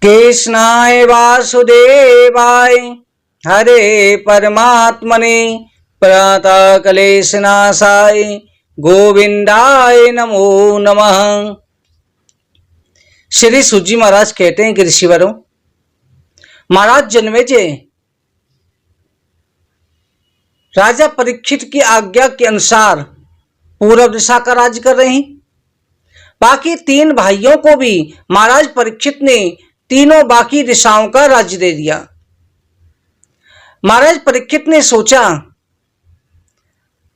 कृष्णाय वासुदेवाय हरे परमात्मने प्रणतक्लेशनाशाय गोविंदाय नमो नमः। श्री सूजी महाराज कहते हैं कि ऋषिवरों, महाराज जन्मेजय राजा परीक्षित की आज्ञा के अनुसार पूर्व दिशा का राज्य कर रहे हैं। बाकी 3 भाइयों को भी महाराज परीक्षित ने तीनों बाकी दिशाओं का राज्य दे दिया। महाराज परीक्षित ने सोचा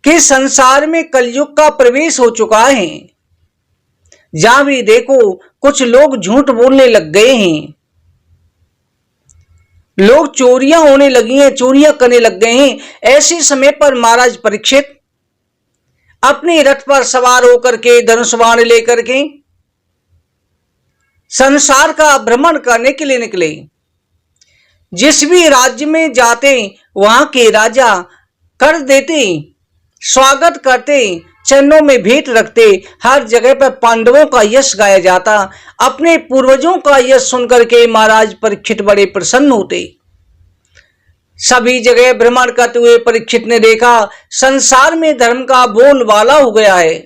कि संसार में कलयुग का प्रवेश हो चुका है। जहां भी देखो कुछ लोग झूठ बोलने लग गए हैं, लोग चोरियां होने लगी हैं, चोरियां करने लग गए हैं। ऐसे समय पर महाराज परीक्षित अपने रथ पर सवार होकर के धनुष बाण लेकर के संसार का भ्रमण करने के लिए निकले। जिस भी राज्य में जाते वहां के राजा कर देते, स्वागत करते, चरणों में भेंट रखते। हर जगह पर पांडवों का यश गाया जाता। अपने पूर्वजों का यश सुनकर के महाराज परीक्षित बड़े प्रसन्न होते। सभी जगह भ्रमण करते हुए परीक्षित ने देखा संसार में धर्म का बोलबाला हो गया है।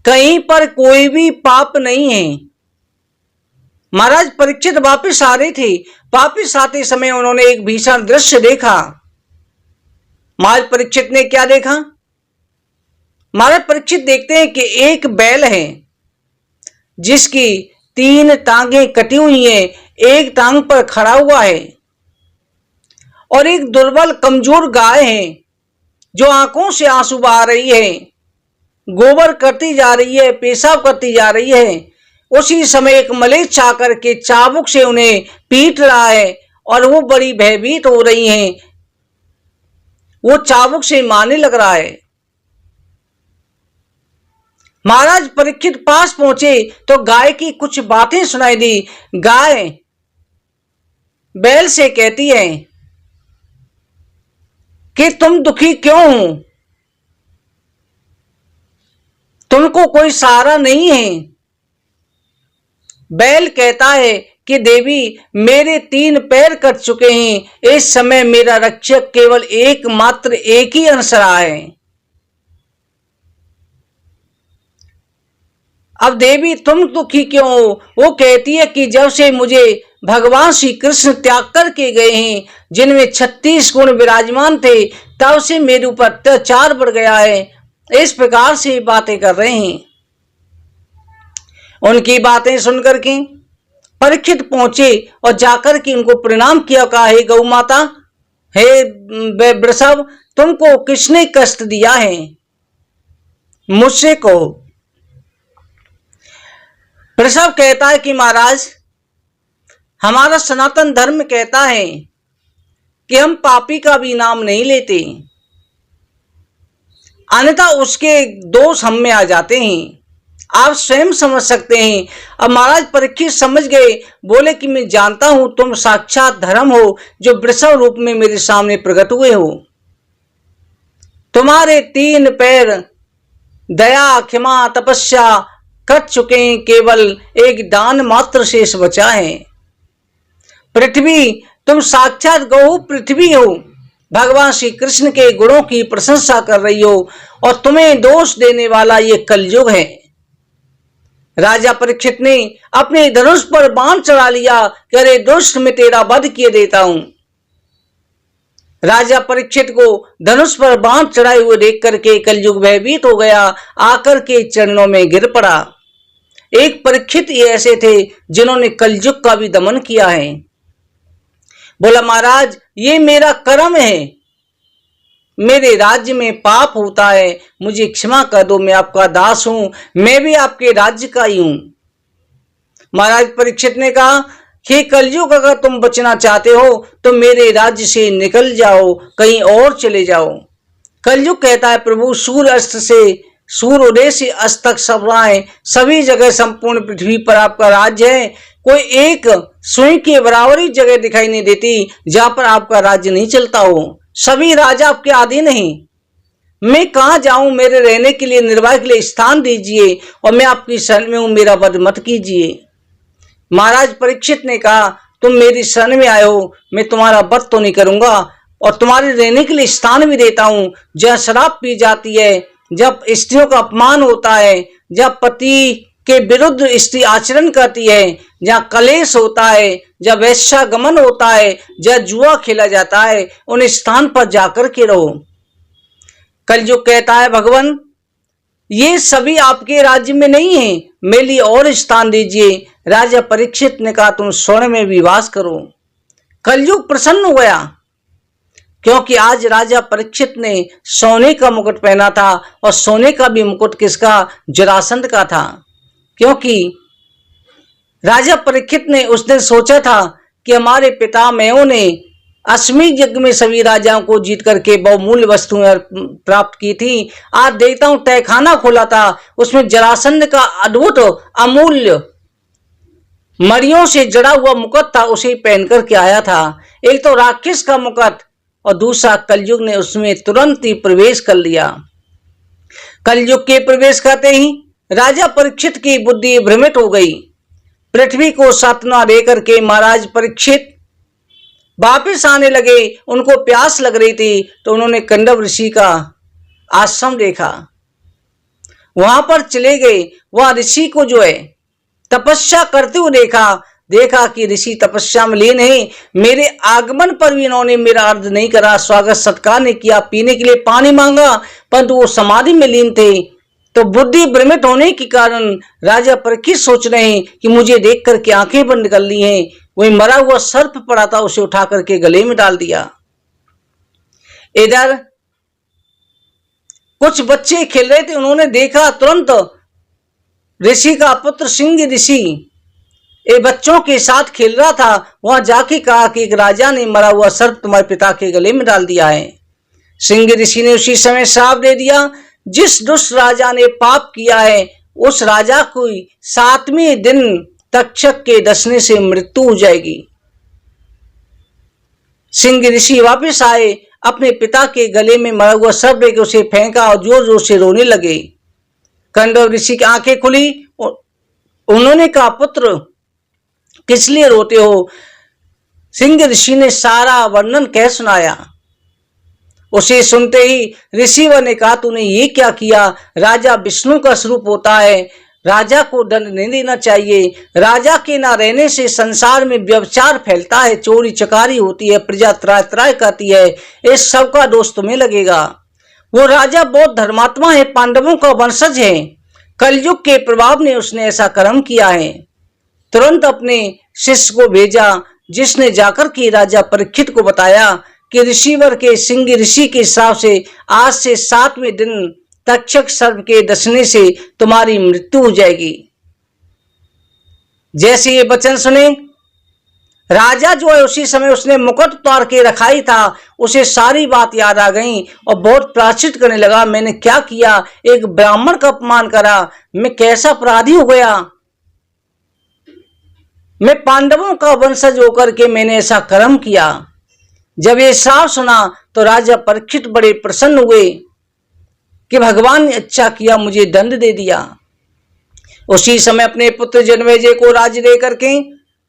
कहीं पर कोई भी पाप नहीं है। महाराज परीक्षित वापिस आ रहे थे। वापिस आते समय उन्होंने एक भीषण दृश्य देखा। महाराज परीक्षित ने क्या देखा? महाराज परीक्षित देखते हैं कि एक बैल है जिसकी 3 टांगें कटी हुई हैं, एक टांग पर खड़ा हुआ है, और एक दुर्बल कमजोर गाय है जो आंखों से आंसू बहा रही है, गोबर करती जा रही है, पेशाब करती जा रही है। उसी समय एक मलेच्छ आकर के चाबुक से उन्हें पीट रहा है और वो बड़ी भयभीत हो रही हैं। वो चाबुक से मारने लग रहा है। महाराज परीक्षित पास पहुंचे तो गाय की कुछ बातें सुनाई दी। गाय बैल से कहती है कि तुम दुखी क्यों हो? तुमको कोई सहारा नहीं है। बैल कहता है कि देवी, मेरे 3 पैर कट चुके हैं। इस समय मेरा रक्षक केवल एकमात्र एक ही अंश रहा है। अब देवी तुम दुखी क्यों हो? वो कहती है कि जब से मुझे भगवान श्री कृष्ण त्याग करके गए हैं, जिनमें 36 गुण विराजमान थे, तब से मेरे ऊपर अत्याचार बढ़ गया है। इस प्रकार से बातें कर रहे हैं। उनकी बातें सुनकर के परीक्षित पहुंचे और जाकर के उनको प्रणाम किया। कहा, हे गौ माता, हे वृषभ, तुमको किसने कष्ट दिया है? मुझसे कहो। वृषभ कहता है कि महाराज, हमारा सनातन धर्म कहता है कि हम पापी का भी नाम नहीं लेते, अन्यथा उसके दोष हम में आ जाते हैं। आप स्वयं समझ सकते हैं। अब महाराज परीक्षित समझ गए। बोले कि मैं जानता हूं तुम साक्षात धर्म हो जो वृषभ रूप में मेरे सामने प्रकट हुए हो। तुम्हारे 3 पैर दया, क्षमा, तपस्या कट चुके हैं, केवल एक दान मात्र शेष बचा है। पृथ्वी, तुम साक्षात गौ पृथ्वी हो। भगवान श्री कृष्ण के गुणों की प्रशंसा कर रही हो और तुम्हें दोष देने वाला ये कलयुग है। राजा परीक्षित ने अपने धनुष पर बाण चढ़ा लिया कि अरे दुष्ट, मैं तेरा वध किए देता हूं। राजा परीक्षित को धनुष पर बाण चढ़ाए हुए देख करके कलयुग भयभीत हो गया, आकर के चरणों में गिर पड़ा। एक परीक्षित ये ऐसे थे जिन्होंने कलयुग का भी दमन किया है। बोला, महाराज ये मेरा कर्म है, मेरे राज्य में पाप होता है, मुझे क्षमा कर दो, मैं आपका दास हूं, मैं भी आपके राज्य का ही हूं। महाराज परीक्षित ने कहा कि कलयुग, अगर तुम बचना चाहते हो तो मेरे राज्य से निकल जाओ, कहीं और चले जाओ। कलयुग कहता है, प्रभु, सूर्य उदय से अस्त तक सभाएं, सभी जगह संपूर्ण पृथ्वी पर आपका राज्य है। कोई एक सुई के बराबर ही जगह दिखाई नहीं देती जहां पर आपका राज्य नहीं चलता हो। सभी राजा आपके अधीन हैं। मैं कहाँ जाऊं, मेरे रहने के लिए, निर्वाह के लिए स्थान दीजिए, और मैं आपकी शरण में हूं, मेरा वध मत कीजिए। महाराज परीक्षित ने कहा, तुम मेरी शरण में आए हो, मैं तुम्हारा वध तो नहीं करूंगा, और तुम्हारे रहने के लिए स्थान भी देता हूं। जहाँ शराब पी जाती है, जब स्त्रियों का अपमान होता है, जब पति के विरुद्ध स्त्री आचरण करती है, जहाँ कलेश होता है, जहाँ वैश्यागमन होता है, जहाँ जुआ खेला जाता है, उन स्थान पर जाकर के रहो। कलयुग कहता है, भगवान ये सभी आपके राज्य में नहीं है, मेरे लिए और स्थान दीजिए। राजा परीक्षित ने कहा, तुम स्वर्ण में भी वास करो। कलयुग प्रसन्न हो गया, क्योंकि आज राजा परीक्षित ने सोने का मुकुट पहना था, और सोने का भी मुकुट किसका? जरासंध का था। क्योंकि राजा परीक्षित ने उस दिन सोचा था कि हमारे पितामहों ने अश्वमेध यज्ञ में सभी राजाओं को जीत करके बहुमूल्य वस्तुएं प्राप्त की थी। आज देखता हूं तहखाना खोला था, उसमें जरासंध का अद्भुत अमूल्य मणियों से जड़ा हुआ मुकुट था, उसे पहन करके आया था। एक तो राक्षस का मुकुट, और दूसरा कलयुग ने उसमें तुरंत ही प्रवेश कर लिया। कलयुग के प्रवेश करते ही राजा परीक्षित की बुद्धि भ्रमित हो गई। पृथ्वी को सांत्वना देकर के महाराज परीक्षित वापिस आने लगे। उनको प्यास लग रही थी, तो उन्होंने कंडव ऋषि का आश्रम देखा, वहां पर चले गए। वह ऋषि को जो है तपस्या करते हुए देखा कि ऋषि तपस्या में लीन है। मेरे आगमन पर भी इन्होंने मेरा अर्थ नहीं करा, स्वागत सत्कार नहीं किया, पीने के लिए पानी मांगा, परंतु वो समाधि में लीन थे। तो बुद्धि भ्रमित होने के कारण राजा परीक्षित सोच रहे हैं कि मुझे देख करके आंखें बंद कर ली हैं। वही मरा हुआ सर्प पड़ा था, उसे उठा करके गले में डाल दिया। इधर कुछ बच्चे खेल रहे थे, उन्होंने देखा, तुरंत ऋषि का पुत्र सिंह ऋषि ये बच्चों के साथ खेल रहा था। वहां जाके कहा कि एक राजा ने मरा हुआ सर्प तुम्हारे पिता के गले में डाल दिया है। सिंह ऋषि ने उसी समय श्राप दे दिया, जिस दुष्ट राजा ने पाप किया है उस राजा को 7वें दिन तक्षक के डसने से मृत्यु हो जाएगी। सिंह ऋषि वापस आए, अपने पिता के गले में मरा हुआ सर्प लेकर उसे फेंका और जोर जोर से रोने लगे। कंडव ऋषि की आंखें खुली, उन्होंने कहा, पुत्र किस लिए रोते हो? सिंह ऋषि ने सारा वर्णन कह सुनाया। उसे सुनते ही ऋषिवर ने कहा, तूने ये क्या किया? राजा विष्णु का स्वरूप होता है, राजा को दंड नहीं देना चाहिए। राजा के ना रहने से संसार में व्यभिचार फैलता है, चोरी चकारी होती है, प्रजा त्राय त्राय करती है, इस सब का दोष तुम्हें लगेगा। वो राजा बहुत धर्मात्मा है, पांडवों का वंशज है, कलयुग के प्रभाव ने उसने ऐसा कर्म किया है। तुरंत अपने शिष्य को भेजा, जिसने जाकर के राजा परीक्षित को बताया कि ऋषिवर के सिंह ऋषि के हिसाब से आज से 7वें दिन तक्षक सर्प के डसने से तुम्हारी मृत्यु हो जाएगी। जैसे ये वचन सुने, राजा जो है उसी समय उसने मुकुट उतार के रखा ही था, उसे सारी बात याद आ गई और बहुत प्रायश्चित करने लगा। मैंने क्या किया? एक ब्राह्मण का अपमान करा, मैं कैसा अपराधी हो गया। मैं पांडवों का वंशज होकर के मैंने ऐसा कर्म किया। जब ये श्राप सुना तो राजा परीक्षित बड़े प्रसन्न हुए कि भगवान ने अच्छा किया, मुझे दंड दे दिया। उसी समय अपने पुत्र जनमेजय को राज्य दे करके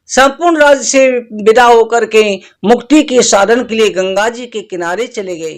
संपूर्ण राज्य से विदा होकर के मुक्ति के साधन के लिए गंगा जी के किनारे चले गए।